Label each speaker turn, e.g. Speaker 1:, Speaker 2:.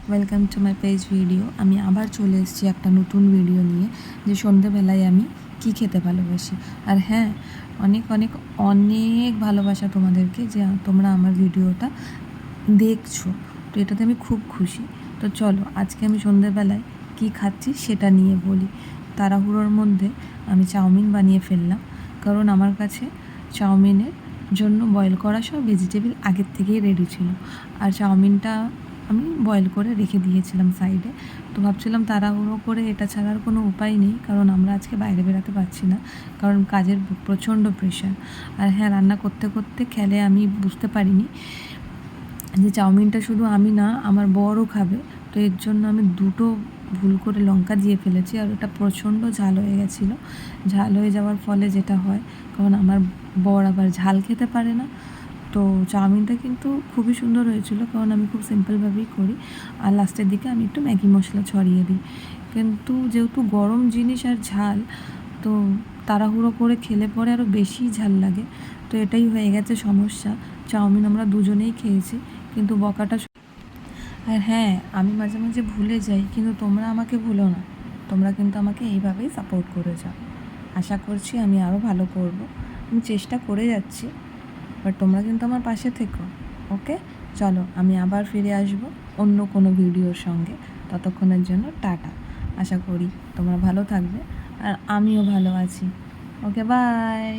Speaker 1: Welcome to my page video. আমি আবার চলে এসেছি একটা নতুন ভিডিও নিয়ে, যে সন্ধেবেলায় আমি কি খেতে ভালোবাসি। আর হ্যাঁ, অনেক অনেক অনেক ভালোবাসা তোমাদেরকে যে তোমরা আমার ভিডিওটা দেখছো, তো এটাতে আমি খুব খুশি। তো চলো আজকে আমি সন্ধেবেলায় কি খাচ্ছি সেটা নিয়ে বলি। তাড়াহুড়োর মধ্যে আমি চাউমিন বানিয়ে ফেললাম, কারণ আমার কাছে চাউমিনের জন্য বয়েল করা সব ভেজিটেবল আগের থেকেই রেডি ছিল। আর চাউমিনটা আমি বয়েল করে রেখে দিয়েছিলাম সাইডে। তো ভাবছিলাম তাড়াহুড়ো করে এটা ছাড়ার কোনো উপায় নেই, কারণ আমরা আজকে বাইরে বেরোতে পারছি না, কারণ কাজের প্রচণ্ড প্রেশার। আর হ্যাঁ, রান্না করতে করতে খেলে আমি বুঝতে পারিনি যে চাউমিনটা শুধু আমি না, আমার বরও খাবে। তো এর জন্য আমি দুটো ভুল করে লঙ্কা দিয়ে ফেলেছি, আর ওটা প্রচণ্ড ঝাল হয়ে গেছিলো। ঝাল হয়ে যাওয়ার ফলে যেটা হয়, কারণ আমার বর আবার ঝাল খেতে পারে না। তো চাউমিনটা কিন্তু খুবই সুন্দর হয়েছিল, কারণ আমি খুব সিম্পলভাবেই করি। আর লাস্টের দিকে আমি একটু ম্যাগি মশলা ছড়িয়ে দিই। কিন্তু যেহেতু গরম জিনিস আর ঝাল, তো তাড়াহুড়ো করে খেলে পরে আরও বেশি ঝাল লাগে। তো এটাই হয়ে গেছে সমস্যা। চাউমিন আমরা দুজনেই খেয়েছি, কিন্তু বকাটা। আর হ্যাঁ, আমি মাঝে মাঝে ভুলে যাই, কিন্তু তোমরা আমাকে ভুলো না। তোমরা কিন্তু আমাকে এইভাবেই সাপোর্ট করে যাও। আশা করছি আমি আরও ভালো করব। আমি চেষ্টা করে যাচ্ছি, বাট তোমরা কিন্তু আমার পাশে থেকো। ওকে, চলো আমি আবার ফিরে আসব অন্য কোনো ভিডিওর সঙ্গে। ততক্ষণের জন্য টাটা। আশা করি তোমরা ভালো থাকবে, আর আমিও ভালো আছি। ওকে, বাই।